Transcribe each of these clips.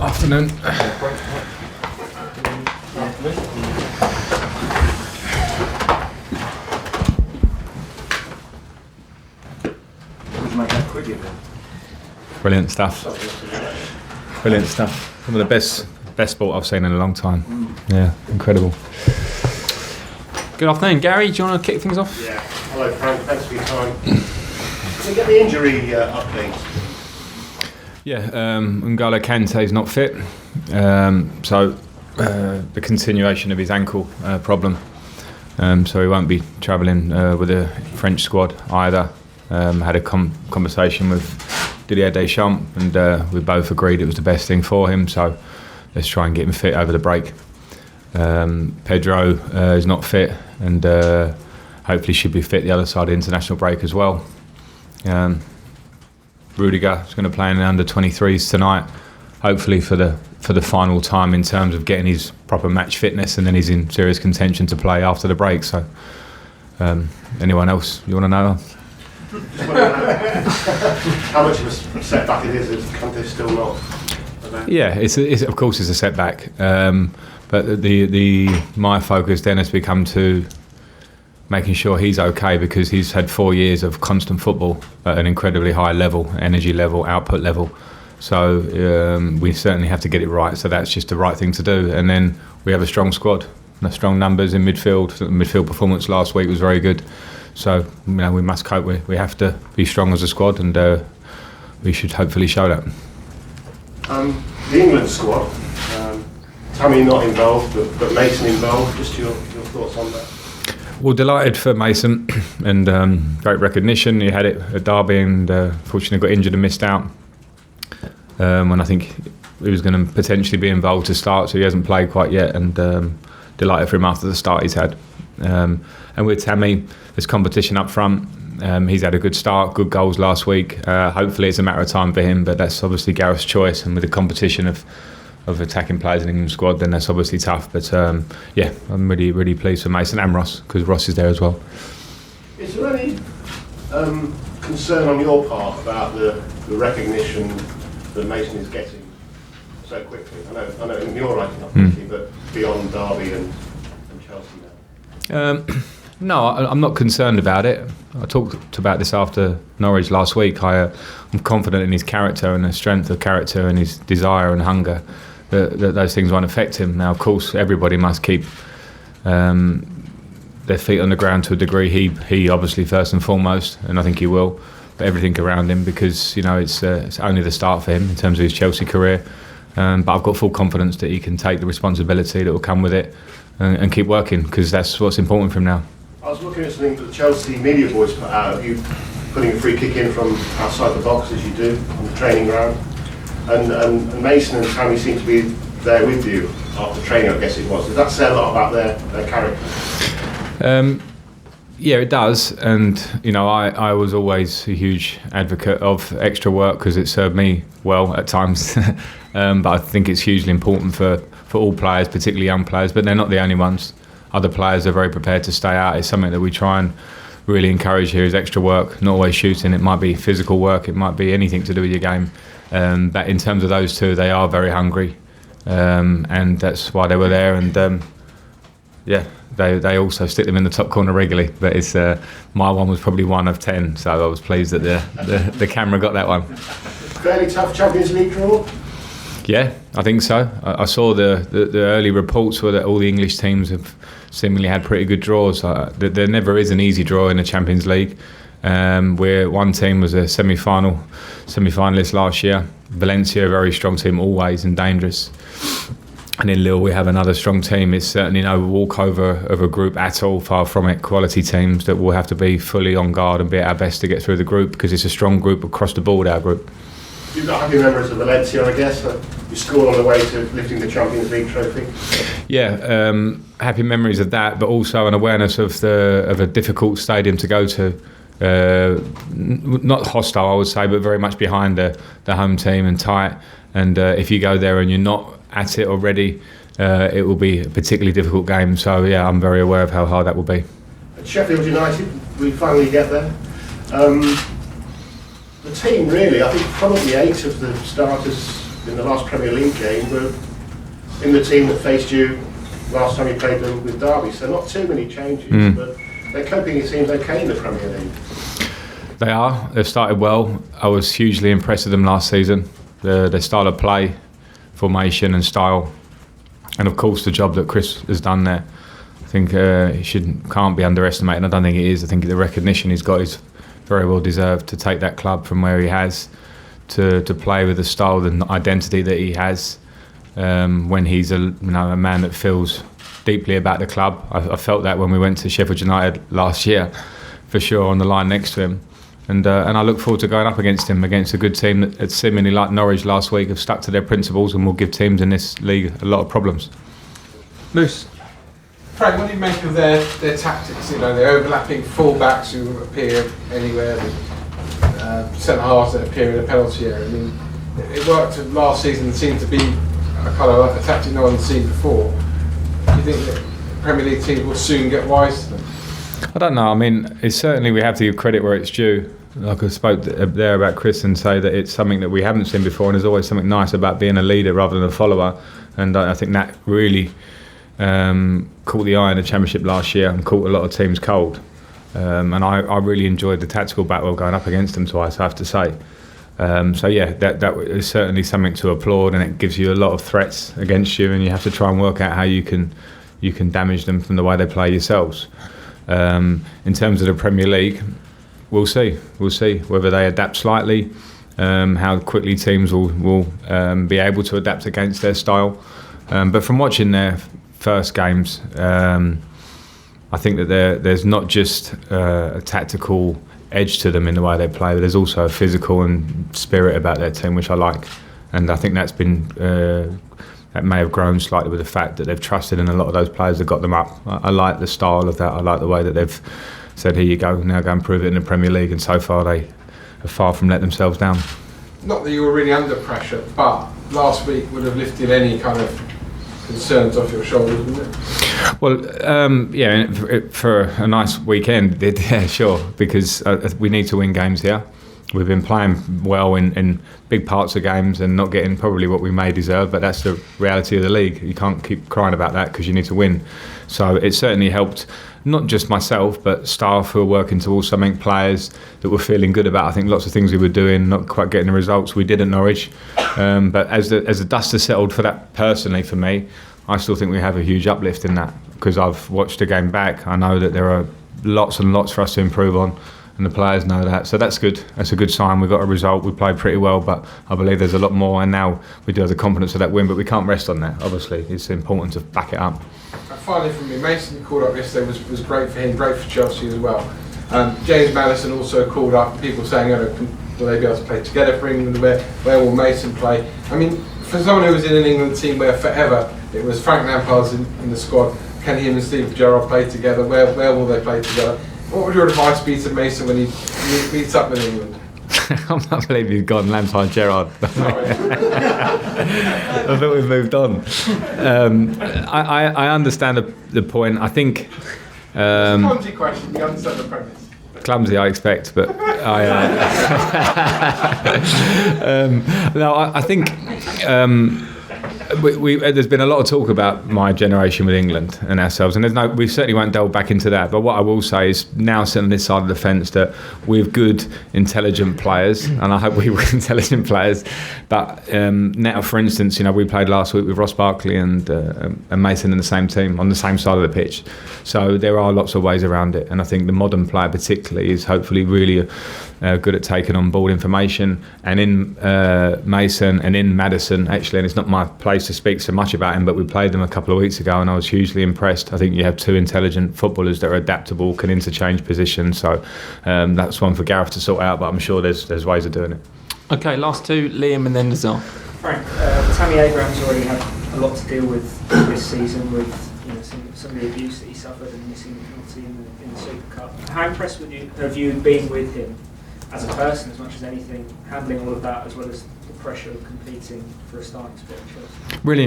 Afternoon. Brilliant stuff. Brilliant stuff. Some of the best sport I've seen in a long time. Yeah, incredible. Good afternoon, Gary. Do you want to kick things off? Yeah. Hello, Frank. Thanks for your time. Can we get the injury updates? Yeah, N'Golo Kante is not fit. So the continuation of his ankle problem. So he won't be travelling with the French squad either. Had a conversation with Didier Deschamps, and we both agreed it was the best thing for him. So let's try and get him fit over the break. Pedro is not fit, and hopefully should be fit the other side of the international break as well. Rudiger is going to play in the under-23s tonight, hopefully for the final time in terms of getting his proper match fitness, and then he's in serious contention to play after the break. So, anyone else you want to know? How much of a setback it is Kante still not? Yeah, it's of course it's a setback, but my focus then has become to making sure he's okay, because he's had 4 years of constant football at an incredibly high level, energy level, output level. So we certainly have to get it right. So that's just the right thing to do. And then we have a strong squad, strong numbers in midfield. The midfield performance last week was very good. So we must cope. We have to be strong as a squad, and we should hopefully show that. The England squad, Tammy not involved, but Mason involved. Just your thoughts on that? Well, delighted for Mason, and great recognition. He had it at Derby, and fortunately got injured and missed out. When I think he was going to potentially be involved to start, so he hasn't played quite yet, and delighted for him after the start he's had. And with Tammy, there's competition up front. He's had a good start, good goals last week. Hopefully it's a matter of time for him, but that's obviously Gareth's choice, and with the competition of attacking players in the England squad, then that's obviously tough. But yeah, I'm really, really pleased for Mason and Ross, because Ross is there as well. Is there any concern on your part about the recognition that Mason is getting so quickly? I know you're writing up quickly, but beyond Derby and Chelsea now. No, I'm not concerned about it. I talked about this after Norwich last week. I'm confident in his character and the strength of character and his desire and hunger that those things won't affect him. Now, of course, everybody must keep their feet on the ground to a degree. He obviously first and foremost, and I think he will, but everything around him, because it's only the start for him in terms of his Chelsea career. But I've got full confidence that he can take the responsibility that will come with it and keep working, because that's what's important for him now. I was looking at something that the Chelsea media boys put out of you putting a free kick in from outside the box, as you do on the training ground, and Mason and Tammy seem to be there with you after training, I guess it was. Does that say a lot about their character? Yeah, it does, and I was always a huge advocate of extra work, because it served me well at times. But I think it's hugely important for all players, particularly young players, but they're not the only ones. Other players are very prepared to stay out. It's something that we try and really encourage here, is extra work, not always shooting. It might be physical work, it might be anything to do with your game. But in terms of those two, they are very hungry, and that's why they were there. And yeah, they also stick them in the top corner regularly. But it's my one was probably 1 of 10, so I was pleased that the camera got that one. Fairly tough Champions League draw. Yeah, I think so. I saw the early reports were that all the English teams have seemingly had pretty good draws. There never is an easy draw in the Champions League. Where one team was a semi-finalist last year. Valencia, a very strong team always and dangerous. And in Lille we have another strong team. It's certainly no walkover of a group at all, far from it. Quality teams that will have to be fully on guard and be at our best to get through the group, because it's a strong group across the board, our group. You've got happy memories of Valencia, I guess. You scored on the way to lifting the Champions League trophy. Yeah, happy memories of that, but also an awareness of a difficult stadium to go to. Not hostile, I would say, but very much behind the home team and tight. And if you go there and you're not at it already, it will be a particularly difficult game. So yeah, I'm very aware of how hard that will be. At Sheffield United, we finally get there. The team, really, I think probably 8 of the starters in the last Premier League game were in the team that faced you last time you played them with Derby. So not too many changes, but they're coping, it seems, okay in the Premier League. They are. They've started well. I was hugely impressed with them last season. Their style of play, formation and style, and of course the job that Chris has done there. I think he can't be underestimated. I don't think it is. I think the recognition he's got is very well deserved to take that club from where he has to play with the style and identity that he has. When he's a man that feels deeply about the club. I felt that when we went to Sheffield United last year, for sure, on the line next to him. And I look forward to going up against him, against a good team that seemingly, like Norwich last week, have stuck to their principles and will give teams in this league a lot of problems. Moose. Frank, what do you make of their tactics? You know, the overlapping full-backs who appear anywhere, the centre-halves that appear in a penalty area. I mean, it worked last season and seemed to be a kind of a tactic no one's seen before. Do you think that Premier League teams will soon get wise to them? I don't know. I mean, it's certainly we have to give credit where it's due. Like I spoke there about Chris and say that it's something that we haven't seen before, and there's always something nice about being a leader rather than a follower. And I think that really caught the eye in the Championship last year and caught a lot of teams cold. And I really enjoyed the tactical battle going up against them twice, I have to say. So yeah, that is certainly something to applaud, and it gives you a lot of threats against you, and you have to try and work out how you can damage them from the way they play yourselves. In terms of the Premier League, we'll see whether they adapt slightly, how quickly teams will be able to adapt against their style. But from watching their first games, I think that there's not just a tactical edge to them in the way they play, but there's also a physical and spirit about their team, which I like. And I think that's been that may have grown slightly with the fact that they've trusted in a lot of those players that got them up. I like the style of that. I like the way that they've said, here you go, now go and prove it in the Premier League. And so far they are far from letting themselves down. Not that you were really under pressure, but last week would have lifted any kind of concerns off your shoulders, wouldn't it? Well, yeah, for a nice weekend, yeah, sure, because we need to win games here. We've been playing well in big parts of games and not getting probably what we may deserve, but that's the reality of the league. You can't keep crying about that because you need to win. So it certainly helped, not just myself, but staff who are working towards something, players that were feeling good about, I think, lots of things we were doing, not quite getting the results we did at Norwich. But as the dust has settled for that personally for me, I still think we have a huge uplift in that, because I've watched the game back. I know that there are lots and lots for us to improve on, and the players know that. So that's good. That's a good sign. We got a result. We played pretty well, but I believe there's a lot more, and now we do have the confidence of that win, but we can't rest on that. Obviously, it's important to back it up. Finally from me, Mason called up yesterday, was great for him, great for Chelsea as well. James Maddison also called up, people saying, will they be able to play together for England? Where will Mason play? I mean, for someone who was in an England team where forever it was Frank Lampard's in the squad, can him and Steve Gerrard play together? Where will they play together? What would your advice be to Mason when he meets up with England? I can't believe you've gone Lampard Gerrard. I thought we've moved on. I understand the point. I think. It's a clumsy question. You understand the premise. Clumsy, I expect, but no, I think. There's been a lot of talk about my generation with England and ourselves, and we certainly won't delve back into that. But what I will say is, now sitting on this side of the fence, that we're good, intelligent players, and I hope we were intelligent players. But now, for instance, we played last week with Ross Barkley and Mason in the same team on the same side of the pitch. So there are lots of ways around it, and I think the modern player particularly is hopefully really good at taking on board information. And in Mason and in Maddison, actually, and it's not my place to speak so much about him, but we played them a couple of weeks ago and I was hugely impressed. I think you have two intelligent footballers that are adaptable, can interchange positions. So that's one for Gareth to sort out, but I'm sure there's ways of doing it. Okay, last two, Liam and then Nazar. Frank, Tammy Abraham's already had a lot to deal with this season with some of the abuse that he suffered and missing the penalty in the Super Cup. How impressed have you been with him as a person as much as anything, handling all of that as well as the pressure of competing for a starting spot in Chelsea? Really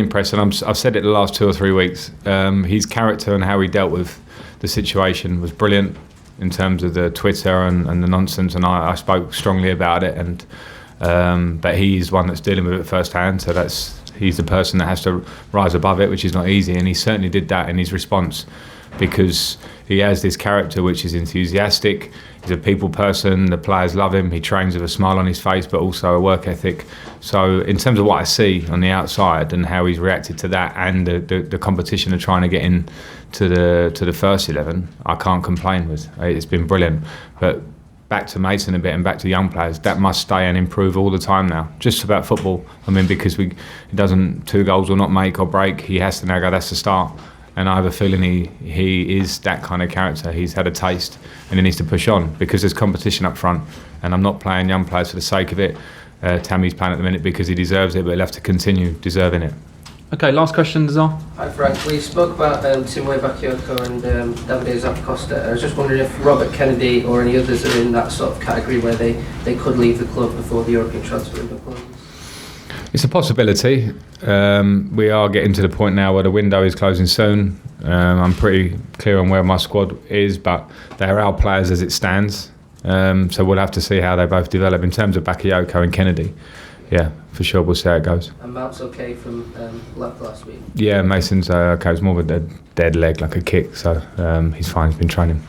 impressed, and I've said it the last 2 or 3 weeks. His character and how he dealt with the situation was brilliant in terms of the Twitter and the nonsense, and I spoke strongly about it, and But he's one that's dealing with it firsthand, so he's the person that has to rise above it, which is not easy, and he certainly did that in his response, because he has this character which is enthusiastic. He's a people person, the players love him, he trains with a smile on his face, but also a work ethic. So in terms of what I see on the outside and how he's reacted to that, and the competition of trying to get in to the first 11, I can't complain with. It's been brilliant. But back to Mason a bit and back to young players, that must stay and improve all the time now. Just about football. I mean, because he doesn't, 2 goals will not make or break. He has to now go, that's the start. And I have a feeling he is that kind of character. He's had a taste and he needs to push on, because there's competition up front. And I'm not playing young players for the sake of it. Tammy's playing at the minute because he deserves it, but he'll have to continue deserving it. Okay, last question, Nazar. Hi Frank, we spoke about Timwe Bakayoko and Davide Zappacosta. I was just wondering if Robert Kennedy or any others are in that sort of category where they could leave the club before the European transfer window closes. It's a possibility. We are getting to the point now where the window is closing soon. I'm pretty clear on where my squad is, but they are our players as it stands. So we'll have to see how they both develop. In terms of Bakayoko and Kennedy, yeah, for sure, we'll see how it goes. And Mount's okay from last week? Yeah, Mason's okay. It's more of a dead leg, like a kick, so he's fine. He's been training.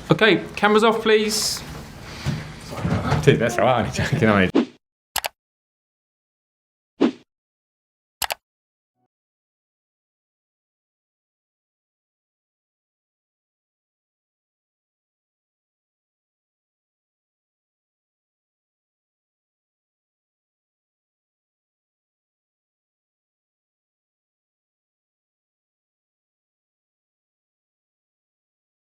Okay, cameras off, please. That's all right.